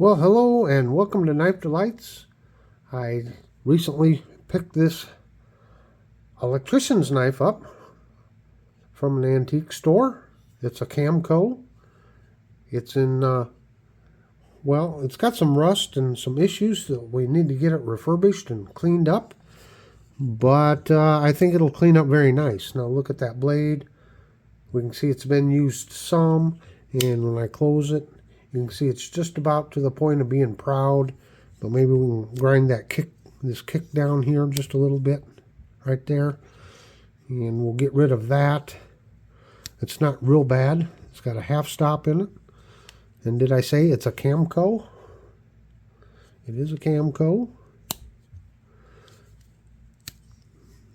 Well, hello and welcome to Knife Delights. I recently picked this electrician's knife up from an antique store. It's a CAMCO. It's in, well, it's got some rust and some issues that we need to get it refurbished and cleaned up. But I think it'll clean up very nice. Now look at that blade. We can see it's been used some, and when I close it, you can see it's just about to the point of being proud, but maybe we can grind this kick down here just a little bit, right there, and we'll get rid of that. It's not real bad. It's got a half stop in it, and did I say it's a CAMCO? It is a CAMCO.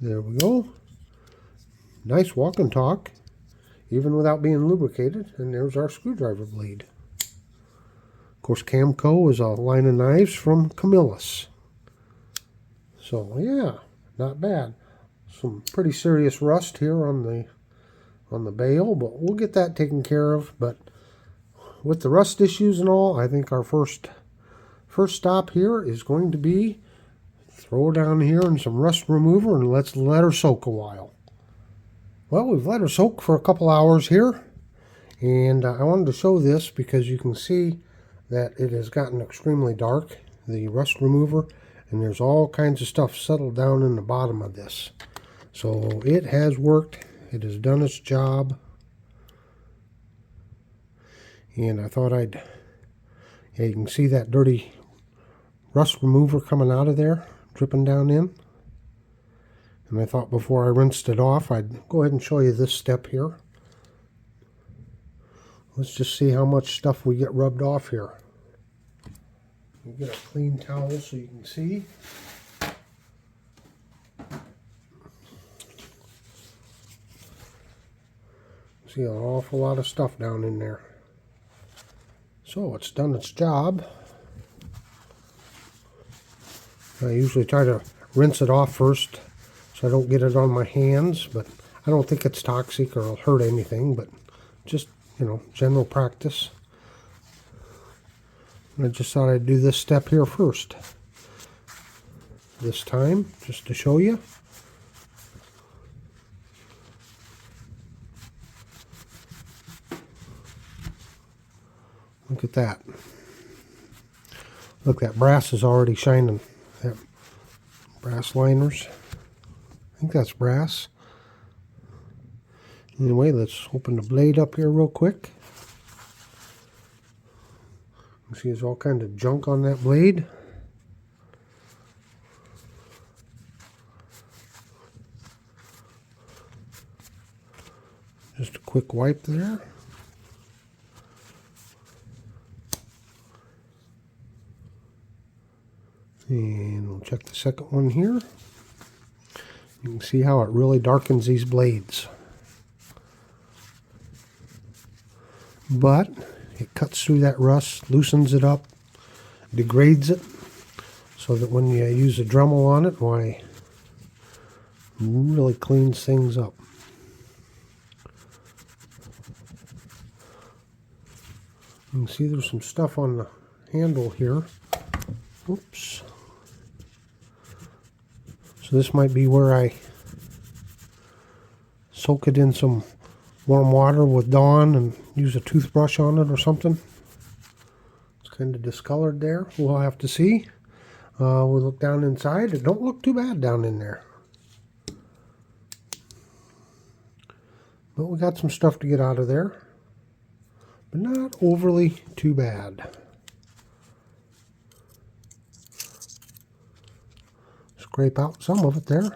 There we go. Nice walk and talk, even without being lubricated, and there's our screwdriver blade. Of course, CAMCO is a line of knives from Camillus. So yeah, not bad. Some pretty serious rust here on the bail, but we'll get that taken care of. But with the rust issues and all, I think our first stop here is going to be throw down here in some rust remover and let's let her soak a while. Well, we've let her soak for a couple hours here, and I wanted to show this because you can see that it has gotten extremely dark, the rust remover, and there's all kinds of stuff settled down in the bottom of this. So it has worked. It has done its job. And I thought yeah, you can see that dirty rust remover coming out of there, dripping down in. And I thought before I rinsed it off, I'd go ahead and show you this step here. Let's just see how much stuff we get rubbed off here. We'll get a clean towel so you can see. See an awful lot of stuff down in there. So it's done its job. I usually try to rinse it off first so I don't get it on my hands, but I don't think it's toxic or it'll hurt anything, but just, you know, general practice. I just thought I'd do this step here first this time, just to show you. Look at that. Look, that brass is already shining. That brass liners. I think that's brass. Anyway, let's open the blade up here real quick. You see there's all kinds of junk on that blade. Just a quick wipe there. And we'll check the second one here. You can see how it really darkens these blades. But it cuts through that rust, loosens it up, degrades it, so that when you use a Dremel on it, why, really cleans things up. You can see there's some stuff on the handle here. Oops. So this might be where I soak it in some warm water with Dawn and use a toothbrush on it or something. It's kind of discolored there. We'll have to see. We'll look down inside. It don't look too bad down in there. But we got some stuff to get out of there. But not overly too bad. Scrape out some of it there.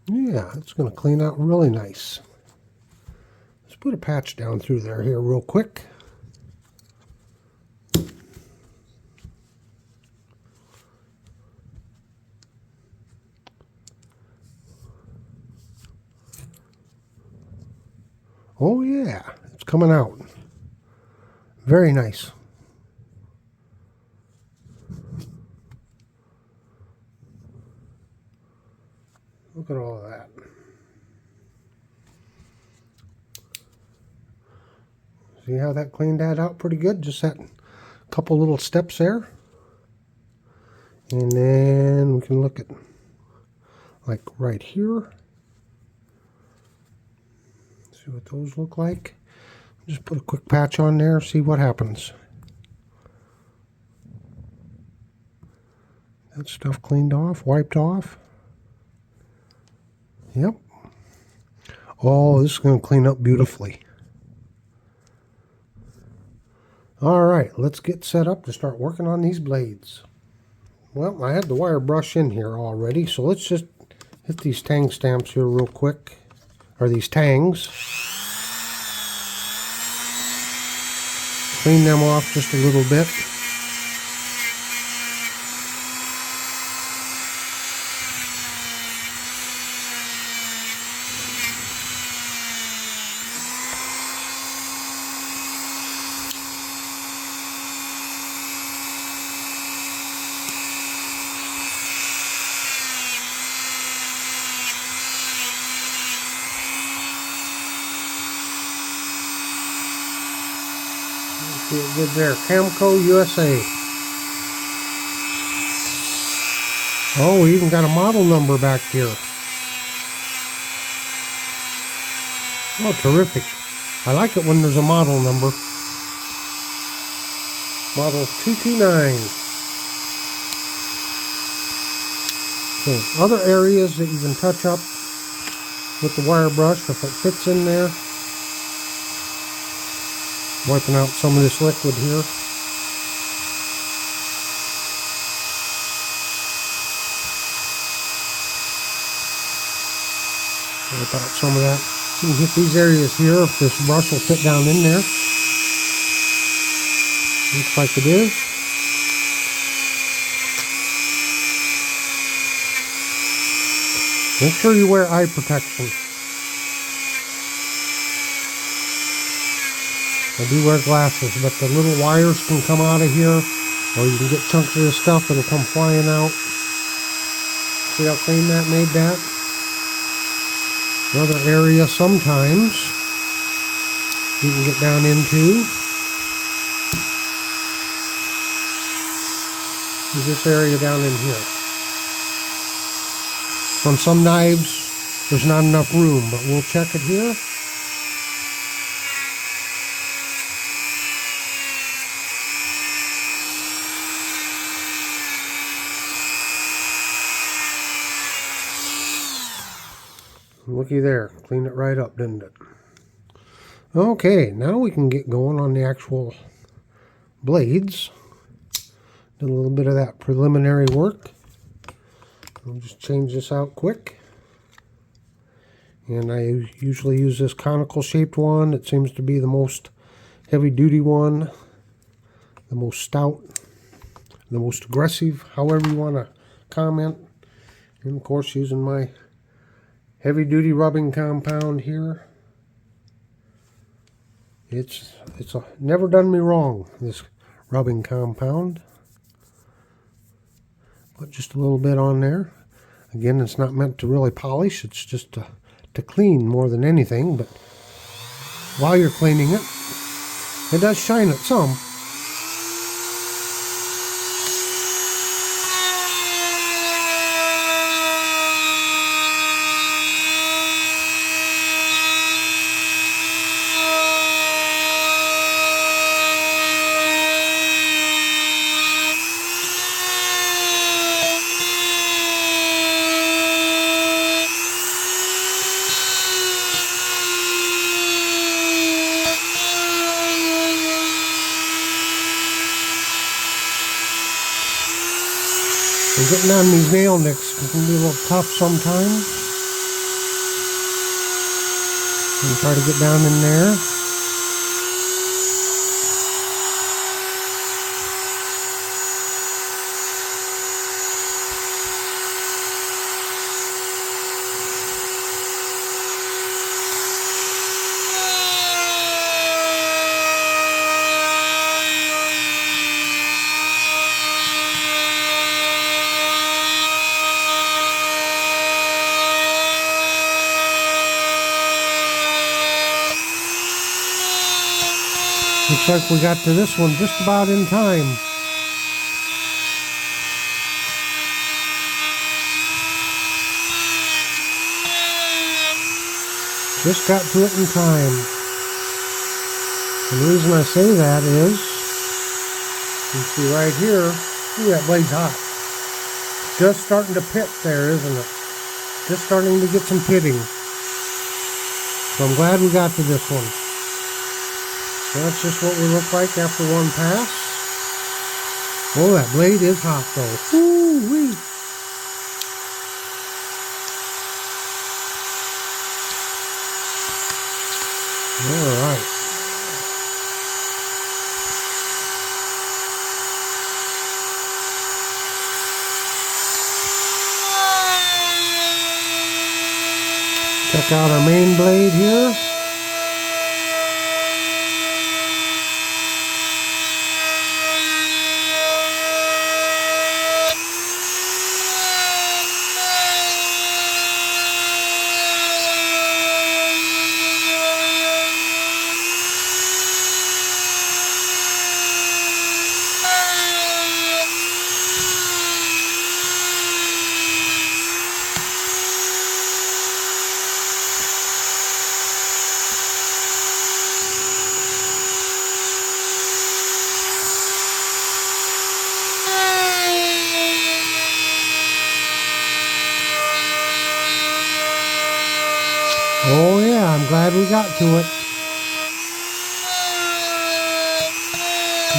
Yeah, it's going to clean out really nice. Let's put a patch down through there here real quick. Oh yeah, it's coming out. Very nice. Look at all of that. See how that cleaned that out pretty good? Just that couple little steps there. And then we can look at like right here. See what those look like. Just put a quick patch on there, see what happens. That stuff cleaned off, wiped off. Yep. Oh, this is going to clean up beautifully. All right, let's get set up to start working on these blades. Well, I had the wire brush in here already, so let's just hit these tang stamps here real quick, or these tangs. Clean them off just a little bit. See it good there. CAMCO USA. Oh, we even got a model number back here. Oh, terrific. I like it when there's a model number. Model 229. So, other areas that you can touch up with the wire brush if it fits in there. Wiping out some of this liquid here. Wipe out some of that. You can hit these areas here if this brush will fit down in there. Looks like it is. Make sure you wear eye protection. I do wear glasses, but the little wires can come out of here, or you can get chunks of this stuff that'll come flying out. See how clean that made that? Another area sometimes you can get down into is this area down in here. On some knives, there's not enough room, but we'll check it here. Looky there, cleaned it right up, didn't it? Okay, now we can get going on the actual blades. Did a little bit of that preliminary work. I'll just change this out quick. And I usually use this conical shaped one. It seems to be the most heavy duty one, the most stout, the most aggressive, however you want to comment. And of course using my heavy duty rubbing compound here. It's never done me wrong, this rubbing compound. Put just a little bit on there. Again, it's not meant to really polish, it's just to clean more than anything, but while you're cleaning it, it does shine it some. And getting on these nail nicks can be a little tough sometimes. And try to get down in there. Looks like we got to this one just about in time. Just got to it in time. And the reason I say that is, you see right here, ooh, that blade's hot. Just starting to pit there, isn't it? Just starting to get some pitting. So I'm glad we got to this one. That's just what we look like after one pass. Oh, that blade is hot though. Woo-wee. All right. Check out our main blade here. Oh yeah, I'm glad we got to it.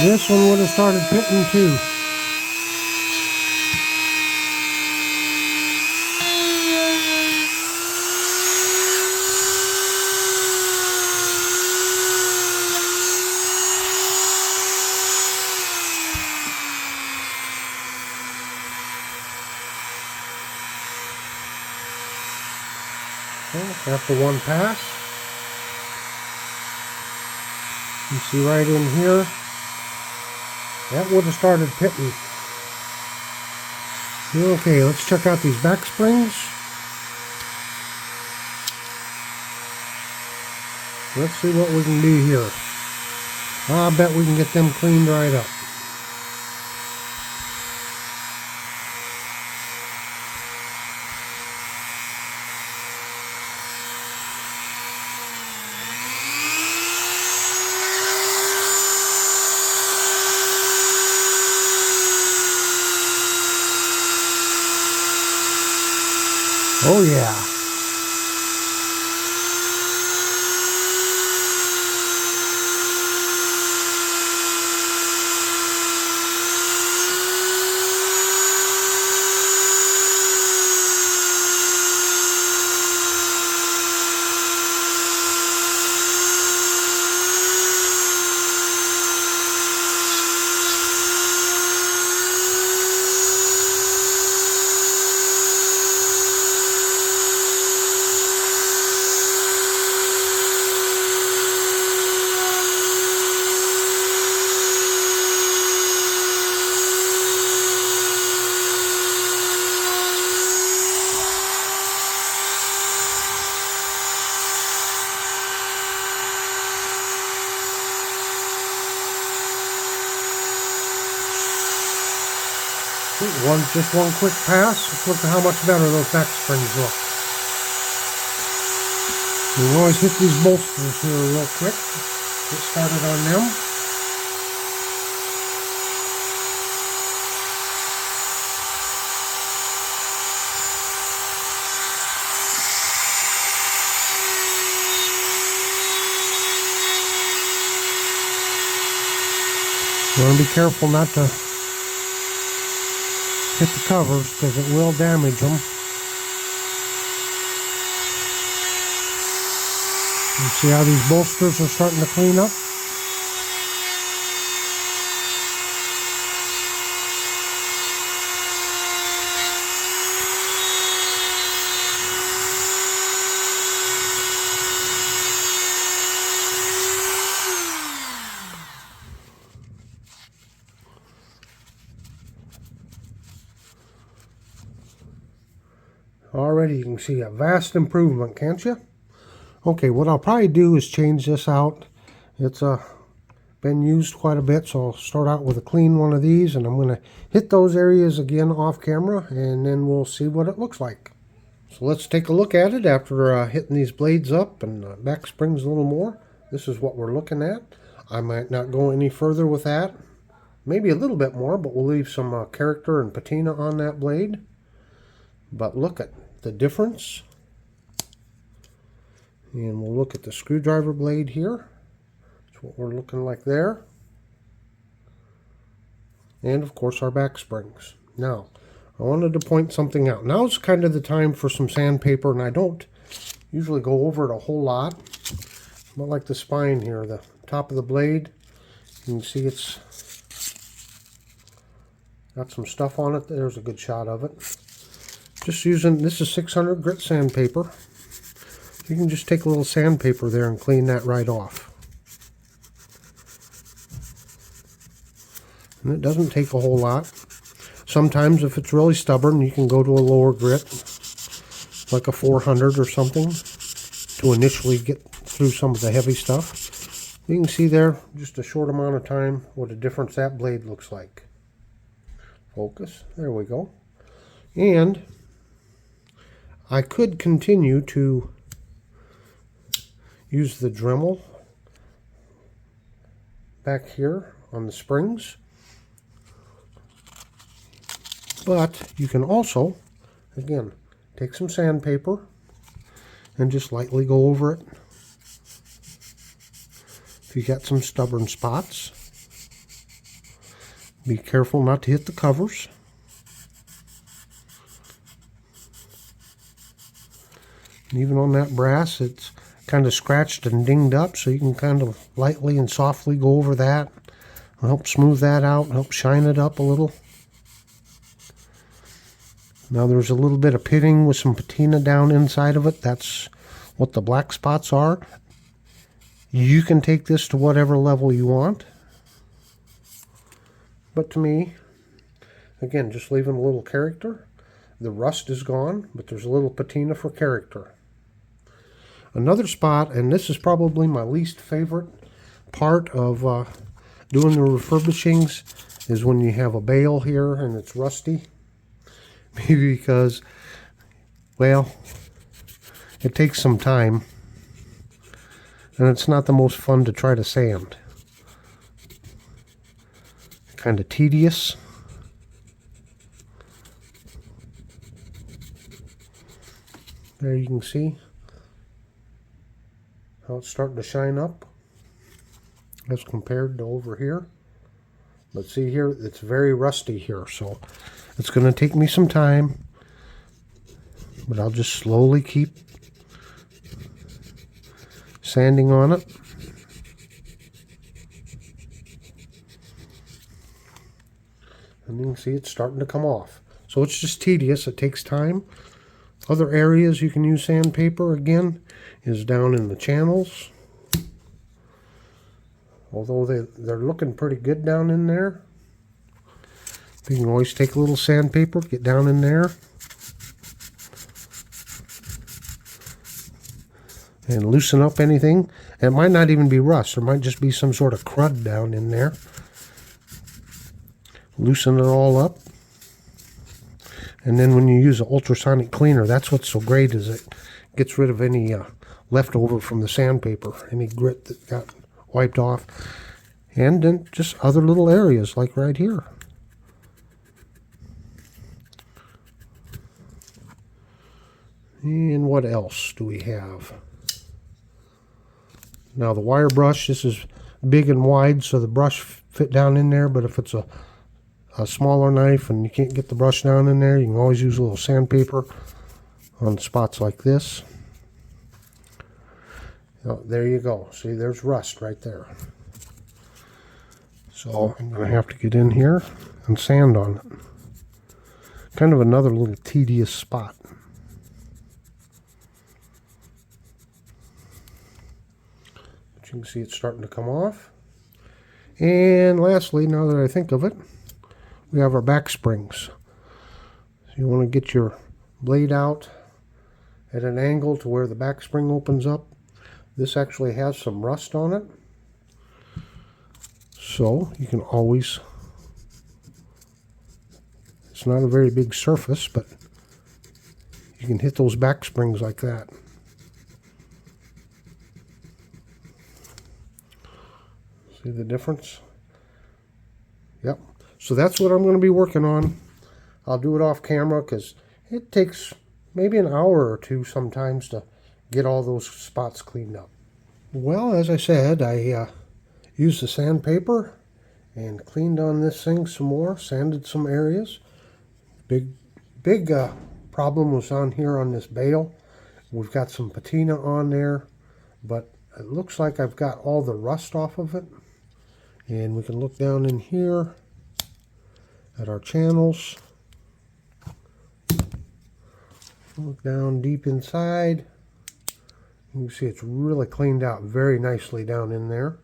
This one would have started pitting too. Well, after one pass, you see right in here, that would have started pitting. Okay, let's check out these back springs. Let's see what we can do here. I bet we can get them cleaned right up. Oh yeah. Just one quick pass. Let's look at how much better those back springs look. We always hit these bolsters here real quick. Get started on them. You want to be careful not to hit the covers because it will damage them. You see how these bolsters are starting to clean up? Already you can see a vast improvement, can't you? Okay, what I'll probably do is change this out. It's been used quite a bit, so I'll start out with a clean one of these, and I'm going to hit those areas again off camera, and then we'll see what it looks like. So let's take a look at it after hitting these blades up and back springs a little more. This is what we're looking at. I might not go any further with that. Maybe a little bit more, but we'll leave some character and patina on that blade. But look at the difference. And we'll look at the screwdriver blade here. That's what we're looking like there. And of course our back springs. Now, I wanted to point something out. Now's kind of the time for some sandpaper, and I don't usually go over it a whole lot. But like the spine here, the top of the blade, you can see it's got some stuff on it. There's a good shot of it. Just using, this is 600 grit sandpaper. You can just take a little sandpaper there and clean that right off. And it doesn't take a whole lot. Sometimes if it's really stubborn, you can go to a lower grit, like a 400 or something, to initially get through some of the heavy stuff. You can see there, just a short amount of time, what a difference that blade looks like. Focus, there we go. And I could continue to use the Dremel back here on the springs. But you can also, again, take some sandpaper and just lightly go over it. If you got some stubborn spots, be careful not to hit the covers. And even on that brass, it's kind of scratched and dinged up, so you can kind of lightly and softly go over that. It'll help smooth that out and help shine it up a little. Now there's a little bit of pitting with some patina down inside of it. That's what the black spots are. You can take this to whatever level you want. But to me, again, just leaving a little character. The rust is gone, but there's a little patina for character. Another spot, and this is probably my least favorite part of doing the refurbishings, is when you have a bale here and it's rusty. Maybe because, well, it takes some time, and it's not the most fun to try to sand. Kind of tedious. There you can see how it's starting to shine up as compared to over here. But see here, it's very rusty here, so it's going to take me some time, but I'll just slowly keep sanding on it. And you can see it's starting to come off. So it's just tedious, it takes time. Other areas you can use sandpaper, again, is down in the channels. Although they're looking pretty good down in there. You can always take a little sandpaper, get down in there, and loosen up anything. And it might not even be rust. There might just be some sort of crud down in there. Loosen it all up. And then when you use an ultrasonic cleaner, that's what's so great, is it gets rid of any leftover from the sandpaper, any grit that got wiped off. And then just other little areas like right here. And what else do we have? Now the wire brush, this is big and wide, so the brush fit down in there, but if it's a smaller knife and you can't get the brush down in there, you can always use a little sandpaper on spots like this. Oh, there you go. See, there's rust right there. So I'm going to have to get in here and sand on it. Kind of another little tedious spot. But you can see it's starting to come off. And lastly, now that I think of it, we have our back springs. So you want to get your blade out at an angle to where the back spring opens up. This actually has some rust on it. So you can always, it's not a very big surface, but you can hit those back springs like that. See the difference? Yep. So that's what I'm going to be working on. I'll do it off camera because it takes maybe an hour or two sometimes to get all those spots cleaned up. Well, as I said, I used the sandpaper and cleaned on this thing some more, sanded some areas. Big problem was on here on this bale. We've got some patina on there, but it looks like I've got all the rust off of it. And we can look down in here at our channels. Look down deep inside. You can see it's really cleaned out very nicely down in there.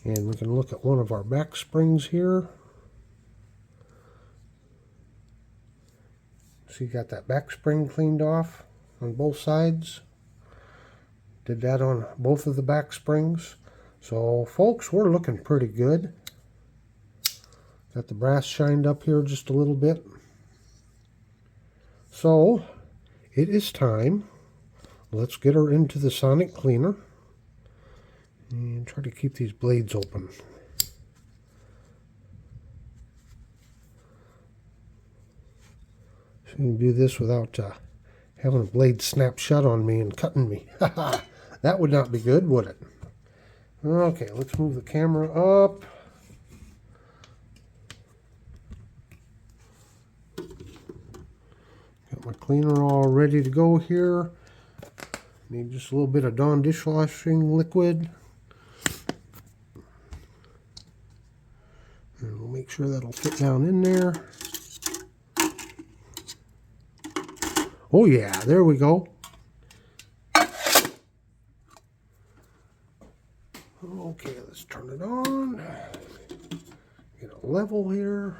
And we can look at one of our back springs here. So you got that back spring cleaned off on both sides. Did that on both of the back springs. So folks, we're looking pretty good. Got the brass shined up here just a little bit. So it is time. Let's get her into the sonic cleaner and try to keep these blades open. So you can do this without having a blade snap shut on me and cutting me. That would not be good, would it? Okay, let's move the camera up. Got my cleaner all ready to go here. Need just a little bit of Dawn dishwashing liquid. And we'll make sure that'll fit down in there. Oh yeah, there we go. Okay, let's turn it on. Get a level here.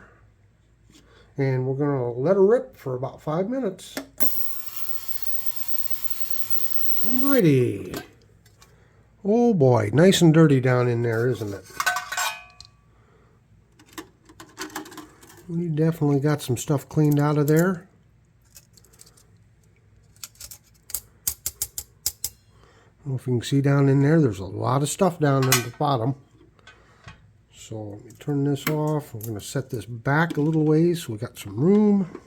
And we're going to let her rip for about 5 minutes. Alrighty. Oh boy, nice and dirty down in there, isn't it? We definitely got some stuff cleaned out of there. I don't know if you can see down in there, there's a lot of stuff down at the bottom. So let me turn this off. We're going to set this back a little ways so we got some room.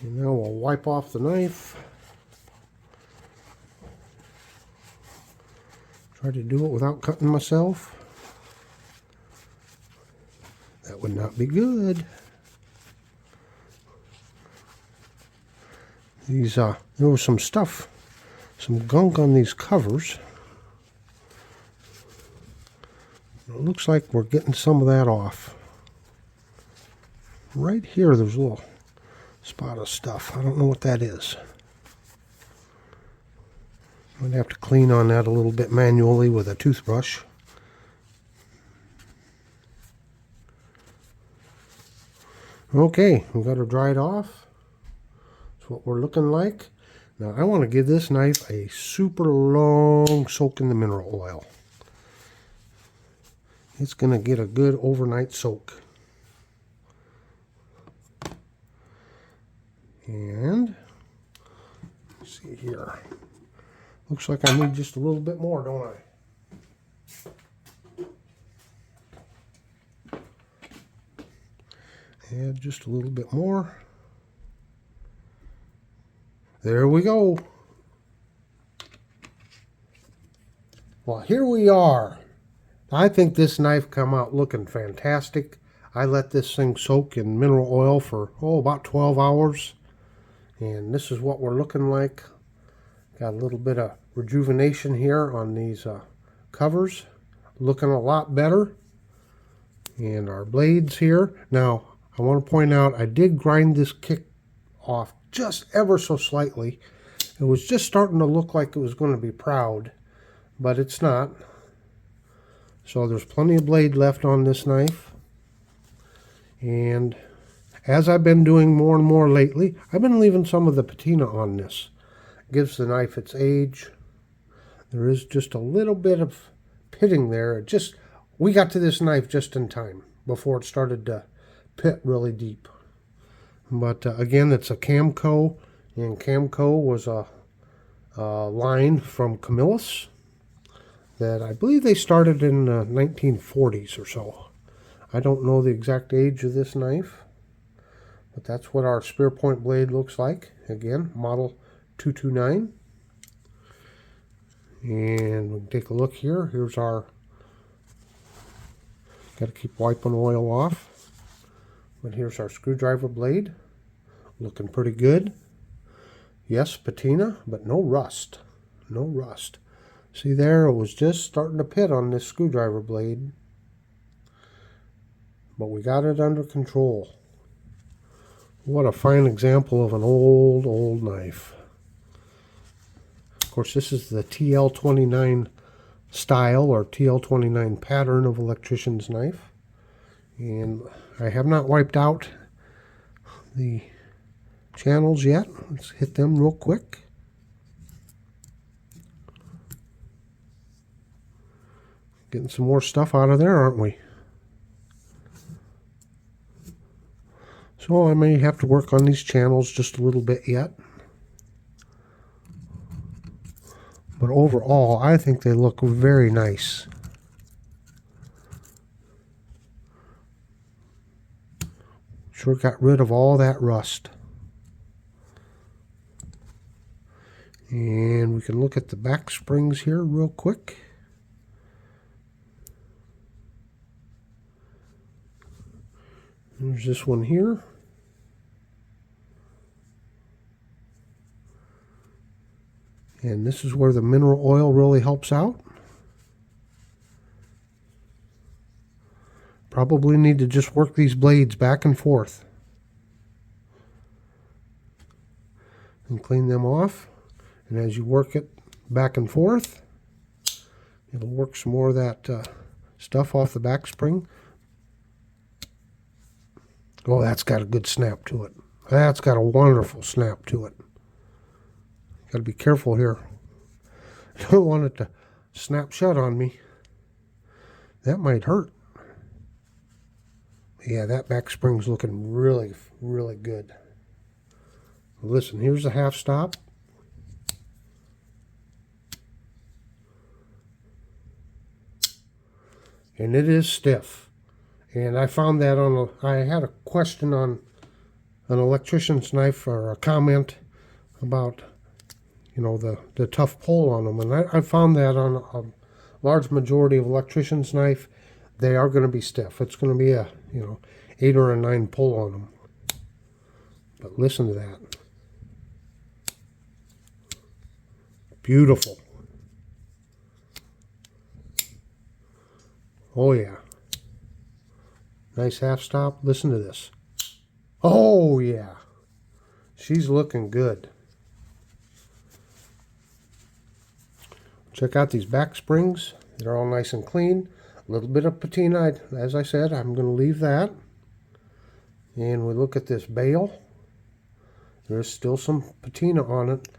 And now we'll wipe off the knife. Try to do it without cutting myself. That would not be good. These there was some stuff, some gunk on these covers. It looks like we're getting some of that off. Right here, there's a little spot of stuff. I don't know what that is. I'm going to have to clean on that a little bit manually with a toothbrush. Okay, we've got her dried off. That's what we're looking like. Now I want to give this knife a super long soak in the mineral oil. It's going to get a good overnight soak. And let's see here. Looks like I need just a little bit more, don't I? Add just a little bit more. There we go. Well, here we are. I think this knife come out looking fantastic. I let this thing soak in mineral oil for, about 12 hours. And this is what we're looking like. Got a little bit of rejuvenation here on these covers. Looking a lot better. And our blades here. Now, I want to point out, I did grind this kick off just ever so slightly. It was just starting to look like it was going to be proud, but it's not. So there's plenty of blade left on this knife. And as I've been doing more and more lately, I've been leaving some of the patina on this. Gives the knife its age. There is just a little bit of pitting there. We got to this knife just in time before it started to pit really deep. But again, it's a CAMCO, and CAMCO was a line from Camillus that I believe they started in the 1940s or so. I don't know the exact age of this knife, but that's what our spear point blade looks like. Again, model 229. And we can take a look here. Here's our, got to keep wiping oil off. But here's our screwdriver blade. Looking pretty good. Yes, patina, but no rust. No rust. See there, it was just starting to pit on this screwdriver blade. But we got it under control. What a fine example of an old knife. Of course, this is the TL29 style or TL29 pattern of Electrician's knife. And I have not wiped out the channels yet. Let's hit them real quick. Getting some more stuff out of there, aren't we? So I may have to work on these channels just a little bit yet. But overall, I think they look very nice. Sure got rid of all that rust. And we can look at the back springs here real quick. There's this one here. And this is where the mineral oil really helps out. Probably need to just work these blades back and forth. And clean them off. And as you work it back and forth, it'll work some more of that stuff off the back spring. Oh, that's got a good snap to it. That's got a wonderful snap to it. Got to be careful here. I don't want it to snap shut on me. That might hurt. Yeah, that back spring's looking really, really good. Listen, here's the half stop. And it is stiff. And I found that I had a question on an electrician's knife, or a comment about, you know, the tough pull on them. And I found that on a large majority of electrician's knife, they are going to be stiff. It's going to be a, 8 or a 9 pull on them. But listen to that. Beautiful. Oh yeah. Nice half stop. Listen to this. Oh yeah. She's looking good. Check out these back springs. They're all nice and clean. A little bit of patina, as I said, I'm going to leave that. And we look at this bail. There's still some patina on it,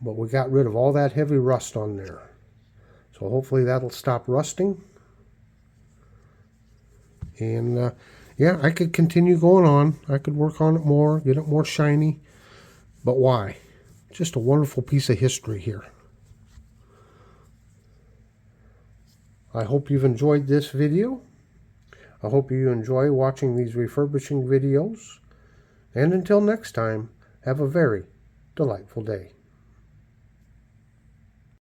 but we got rid of all that heavy rust on there. So hopefully that'll stop rusting. And yeah, I could continue going on. I could work on it more, get it more shiny. But why? Just a wonderful piece of history here. I hope you've enjoyed this video. I hope you enjoy watching these refurbishing videos. And until next time, have a very delightful day.